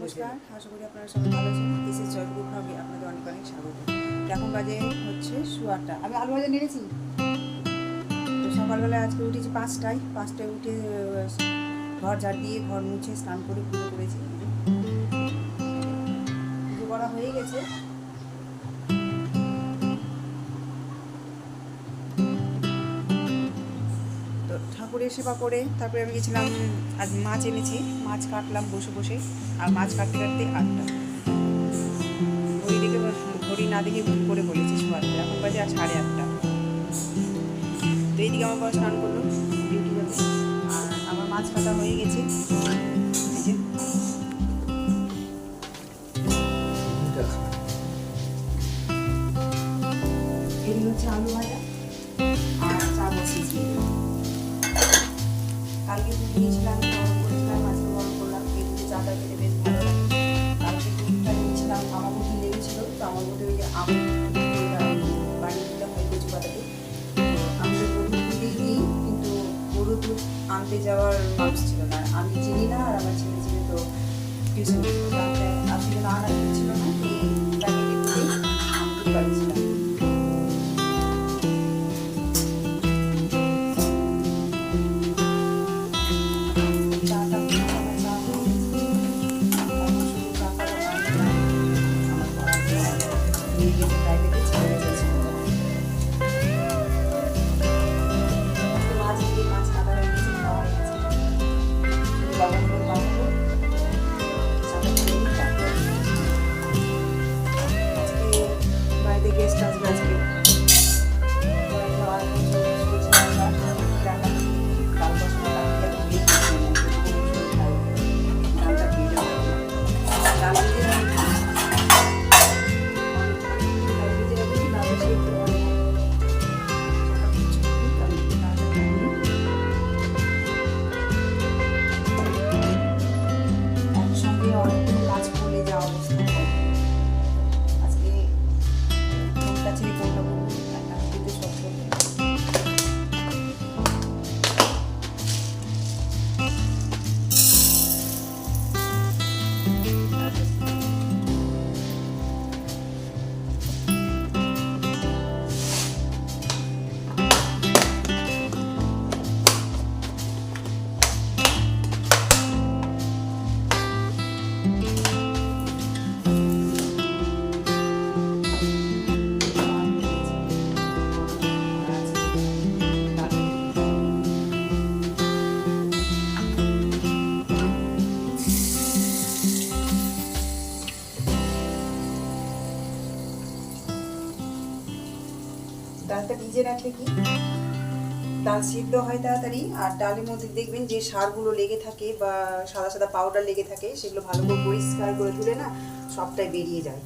নমস্কার, আশা করি আপনারা সবাই ভালো আছেন। দিস ইজ জয়গুরু ব্লগে আপনাদের অনেক অনেক স্বাগত। এখন বাজে হচ্ছে 8:15। আমি আলু ভাজা নেড়েছি। তো সকালবেলায় আজকে উঠেছি 5টায় উঠে ঘর ঝাড় দিয়ে ঘর মুছে স্নান করে পুজো করেছি। পুজো করা হয়ে গেছে। তো ঠাকুরের সেবা করে তারপরে আমি গেছিলাম, আজ মাছ এনেছি, মাছ কাটলাম বসে বসে। আর মাছ কাটতে কাটতে 8টা, ঘড়ি না দেখে ভুল করে বলেছি 8টা, এখন বাজে আর 8:30। তো এইদিকে আমার বাবা স্নান করলো, ডিউটি যাবে। আর আমার মাছ কাটা হয়ে গেছে। এই হচ্ছে আলু ভাজা আর চা বসিয়েছি। কালকে দুধ নিয়েছিলাম, গরম করেছিলাম, আজকে গরম করলাম। এই দুধে চাটা খেতে বেশ ভালো লাগে। কালকে দুধটা নিয়েছিলাম, আমার বুদ্ধি লেগেছিলো, তো আমার বুদ্ধি ওই যে বাড়ি দিলাম ওই কচু পাতাতে। আমি গরুর দুধই দিই, কিন্তু গরুর দুধ আনতে যাওয়ার মানুষ ছিল না। আমি চিনি না, আর আমার ছেলে ছিল তো টিউশন আসলে না আনা ছিল না। এই প্যাকেটে দুধে আমি দুধ পাচ্ছিলাম। গেস্ট আসবে আজকে। একসঙ্গে অনেকগুলো কাজ করলে যা অবস্থা হয়। আজকে কোনটা ছেড়ে কোনটা করবো একটা হাতে সব করবে। ডালটা ভিজে রাখলে কি ডাল সিদ্ধ হয় তাড়াতাড়ি। আর ডালের মধ্যে দেখবেন যে সারগুলো লেগে থাকে বা সাদা সাদা পাউডার লেগে থাকে, সেগুলো ভালো করে পরিষ্কার করে তুলে না সবটাই বেরিয়ে যায়।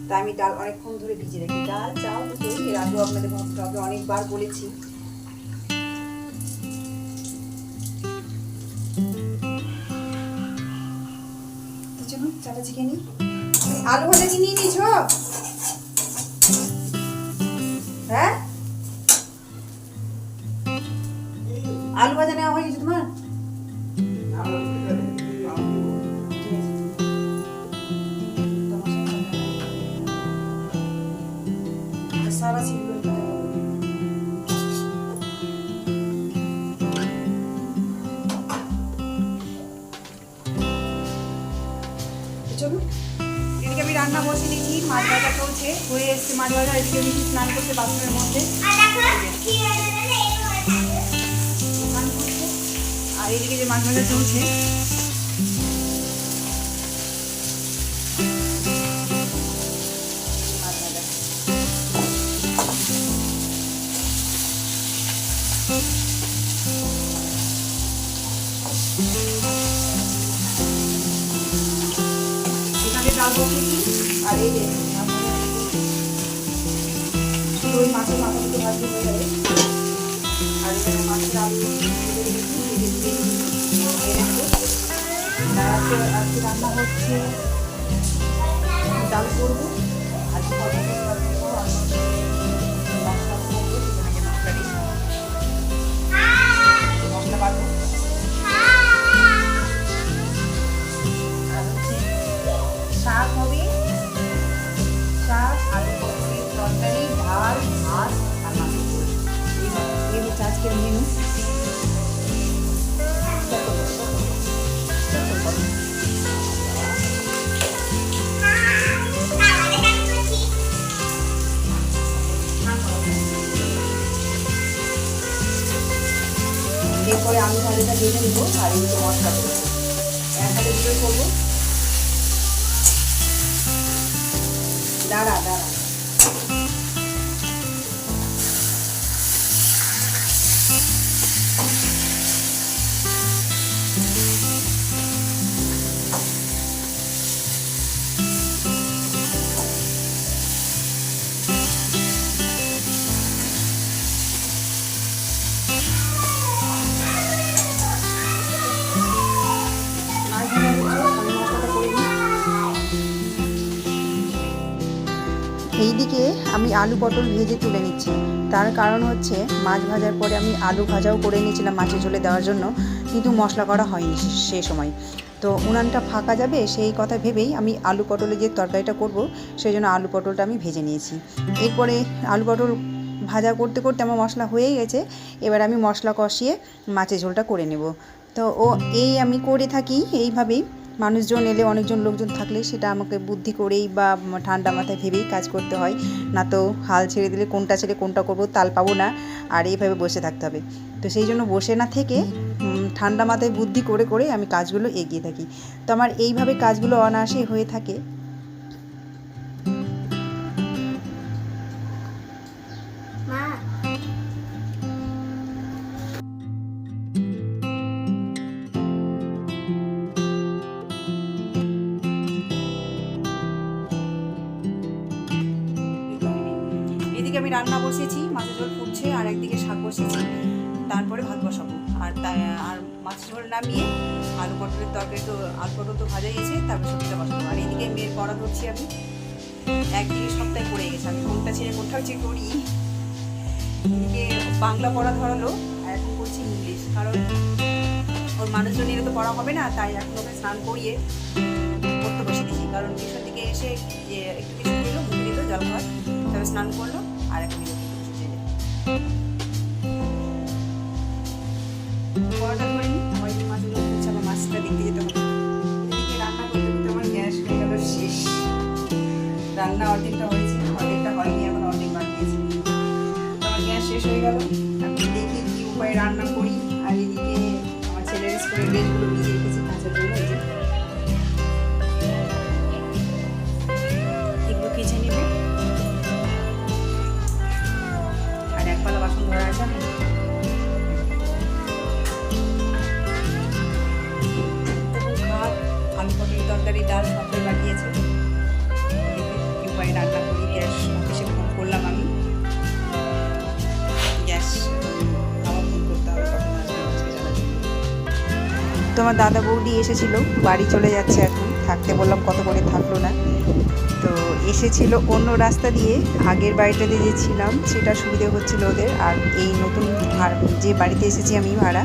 তাই আমি ডাল অনেকক্ষণ ধরে ভিজে রাখি। ডাল চাল দুটোই, এর আগেও আপনাদের ভাবতে অনেকবার বলেছি। তো চলুন চাটা চিকে নিই। আলু ভাজা কি নিয়ে নিয়েছ? হ্যাঁ, আলু ভাজা নেওয়া হয়ে গেছে তোমার? সারা ছিল চলুন। এদিকে আমি রান্না বসে দিয়েছি, মাছ ভাজা চলছে, হয়ে এসছে মাছ ভাজা। এদিকে আমি স্নান করতে বাথরুমের মধ্যে স্নান করছে, আর এদিকে যে মাছ ভাজা চলছে। মাছ ভাজা এখানে ডাল বসিয়েছি। আর এই যে শুধু ওই মাছের মাথা দুটো ভাজতে হয়ে যাবে। আর এখানে মাছের আলু আজকে রান্না হচ্ছে, ডাল করবো, আজকে মশলা মশলা বাটবো। আজকের মেনু। এরপরে আলু ভাজাটা ভেজে নেবো আর এগুলো মশলা করবো, এক হাতে দুটো করবো। দাঁড়া দাঁড়া, এইদিকে আমি আলু পটল ভেজে তুলে নিচ্ছি। তার কারণ হচ্ছে মাছ ভাজার পরে আমি আলু ভাজাও করে নিয়েছিলাম মাছের ঝোলে দেওয়ার জন্য, কিন্তু মশলা করা হয়নি সে সময়। তো উনানটা ফাঁকা যাবে সেই কথা ভেবেই আমি আলু পটলে যে তরকারিটা করব সেই জন্য আলু পটলটা আমি ভেজে নিয়েছি। এরপরে আলু পটল ভাজা করতে করতে আমার মশলা হয়েই গেছে। এবার আমি মশলা কষিয়ে মাছের ঝোলটা করে নেব। তো এই আমি করে থাকি এইভাবেই। মানুষজন এলে, অনেকজন লোকজন থাকলে সেটা আমাকে বুদ্ধি করেই বা ঠান্ডা মাথায় ভেবেই কাজ করতে হয়, না তো হাল ছেড়ে দিলে কোনটা ছেড়ে কোনটা করবো তাল পাবো না, আর এইভাবে বসে থাকতে হবে। তো সেই জন্য বসে না থেকে ঠান্ডা মাথায় বুদ্ধি করে করে আমি কাজগুলো এগিয়ে থাকি। তো আমার এইভাবে কাজগুলো অনায়াসেই হয়ে থাকে। এদিকে আমি রান্না বসিয়েছি, মাছের ঝোল ফুটছে, আর একদিকে শাক বসিয়েছি, তারপরে ভাত বসাবো। আর মাছের ঝোল নামিয়ে আলু পটলের তরকারি, তো আলু পটল তো ভাজাই গেছে, তারপরে সবজিটা বসাবো। আর এদিকে মেয়ের পড়া ধরছি আমি, একদিকে সপ্তাহে পড়ে গেছে, আমি কোনটা ছেড়ে কোনটা হচ্ছে করি। এদিকে বাংলা পড়া ধরালো, আর এখন করছি ইংলিশ, কারণ ওর মানুষজন এলে তো পড়া হবে না, তাই এখন ওকে স্নান করিয়ে পড়তে বসে দিয়েছি। কারণ টিউশন থেকে এসে একটু কিছু দিল, মুখে দিল জল খাবার, তবে স্নান করলো, আর এখন পড়াটা ধরে নিই। আমার একটু মাছগুলো হচ্ছে, আমার মাছটা দেখতে যেতে হবে। এদিকে রান্না করতে করতে আমার গ্যাস হয়ে গেল শেষ। রান্না অর্ধেকটা হয়েছে, অর্ধেকটা হয়নি, এখন অর্ধেক বাকি আছে। আমার গ্যাস শেষ হয়ে গেল। এখন দেখি কী উপায়ে রান্না করি। আর এদিকে আমার ছেলের স্কুলের ড্রেসগুলো ভিজে রেখেছি কাঁচার জন্য, এই যে এগুলো কেচে নেবে। আর একপালা বাসন ধরা আছে, আমি আলু পটলের তরকারি, ডাল সবটাই বাকিয়েছে। কি উপায়ে রান্না করি। গ্যাস অফিসে ফোন করলাম আমি, গ্যাস আবার ফোন করতে হবে, কখন আসবে জানার জন্য। তোমার দাদা বৌদি এসেছিল, বাড়ি চলে যাচ্ছে এখন, থাকতে বললাম কত করে থাকলো না। তো এসেছিল অন্য রাস্তা দিয়ে, আগের বাড়িটা দিয়ে যে ছিলাম সেটা সুবিধে হচ্ছিল ওদের। আর এই নতুন যে বাড়িতে এসেছি আমি ভাড়া,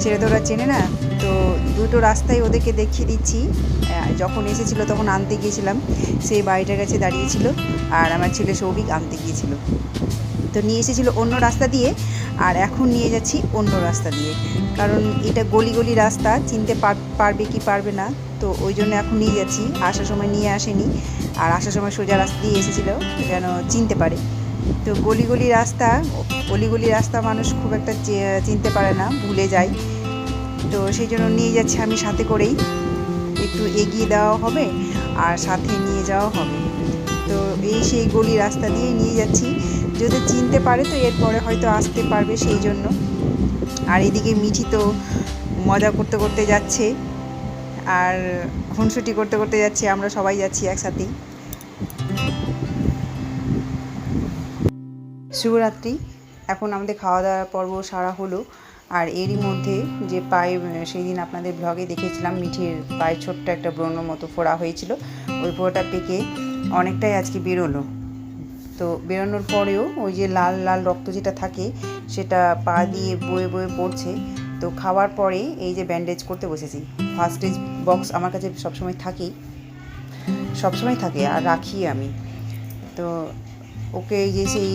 সেটা তো ওরা চেনে না। তো দুটো রাস্তায় ওদেরকে দেখিয়ে দিচ্ছি। যখন এসেছিলো তখন আনতে গিয়েছিলাম, সেই বাড়িটার কাছে দাঁড়িয়েছিল, আর আমার ছেলে সৌভিক আনতে গিয়েছিল। তো নিয়ে এসেছিলো অন্য রাস্তা দিয়ে, আর এখন নিয়ে যাচ্ছি অন্য রাস্তা দিয়ে, কারণ এটা গলি গলি রাস্তা, চিনতে পারবে কি পারবে না। তো ওই জন্য এখন নিয়ে যাচ্ছি, আসার সময় নিয়ে আসেনি, আর আসার সময় সোজা রাস্তা দিয়ে এসেছিলো যেন চিনতে পারে। তো গলি গলি রাস্তা মানুষ খুব একটা চিনতে পারে না, ভুলে যায়। তো সেই জন্য নিয়ে যাচ্ছি আমি, সাথে করেই একটু এগিয়ে দেওয়া হবে আর সাথে নিয়ে যাওয়া হবে। তো এই সেই গলি রাস্তা দিয়ে নিয়ে যাচ্ছি, যদি চিনতে পারে তো এরপরে হয়তো আসতে পারবে, সেই জন্য। আর এদিকে মিঠি তো মজা করতে করতে যাচ্ছে, আর খুনসুটি করতে করতে যাচ্ছে, আমরা সবাই যাচ্ছি একসাথেই। শুভরাত্রি। এখন আমাদের খাওয়া দাওয়ার পর্ব সারা হলো। আর এরই মধ্যে যে পায়ে, সেই দিন আপনাদের ব্লগে দেখেছিলাম মিঠির পায়ে ছোট্ট একটা ব্রণ মতো ফোড়া হয়েছিল, ওই ফোড়াটা পেকে অনেকটাই আজকে বেরোলো। তো বেরোনোর পরেও ওই যে লাল লাল রক্ত যেটা থাকে সেটা পা দিয়ে বয়ে বয়ে পড়ছে। তো খাওয়ার পরে এই যে ব্যান্ডেজ করতে বসেছি। ফার্স্ট এড বক্স আমার কাছে সবসময় থাকে আর রাখি আমি। তো ওকে এই যে সেই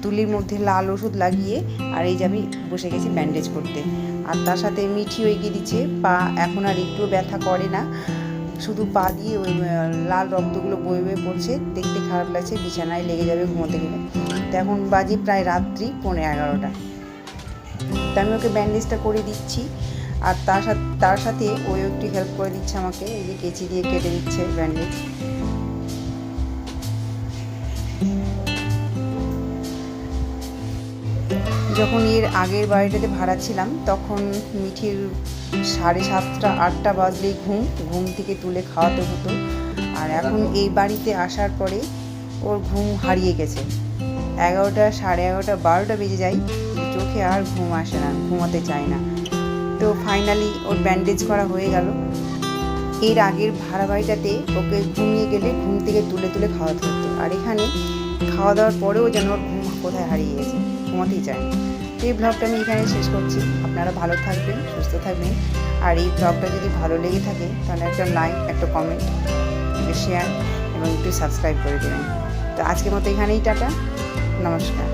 তুলির মধ্যে লাল ওষুধ লাগিয়ে আর এই যে আমি বসে গেছি ব্যান্ডেজ করতে। আর তার সাথে মিঠিও এগিয়ে দিচ্ছে। পা এখন আর একটুও ব্যথা করে না, শুধু পা দিয়ে ওই লাল রক্তগুলো বয়ে বয়ে পড়ছে, দেখতে খারাপ লাগছে, বিছানায় লেগে যাবে ঘুমোতে গেলে। তো এখন বাজে প্রায় রাত্রি 11:15। তো আমি ওকে ব্যান্ডেজটা করে দিচ্ছি, আর তার সাথে ওই একটু হেল্প করে দিচ্ছে আমাকে, এই যে কেচি দিয়ে কেটে দিচ্ছে ব্যান্ডেজ। যখন এর আগের বাড়িটাতে ভাড়া ছিলাম তখন মিঠির 7:30 8টা বাজলেই ঘুম থেকে তুলে খাওয়াতে হতো। আর এখন এই বাড়িতে আসার পরে ওর ঘুম হারিয়ে গেছে। 11টা 11:30 12টা বেজে যায়, চোখে আর ঘুম আসে না, ঘুমাতে চায় না। তো ফাইনালি ওর ব্যান্ডেজ করা হয়ে গেল। এর আগের ভাড়া বাড়িটাতে ওকে ঘুমিয়ে গেলে ঘুম থেকে তুলে তুলে খাওয়াতে হতো, আর এখানে খাওয়া দাওয়ার পরেও যেন ওর ঘুম কোথায় হারিয়ে গেছে, ঘুমাতেই চায় না। তো এই ব্লগটা আমি এখানে শেষ করছি। আপনারা ভালো থাকবেন, সুস্থ থাকবেন। আর এই ব্লগটা যদি ভালো লেগে থাকে তাহলে একটা লাইক, একটা কমেন্ট, একটা শেয়ার এবং একটু সাবস্ক্রাইব করে দেবেন। তো আজকের মতো এখানেই টাটা, নমস্কার।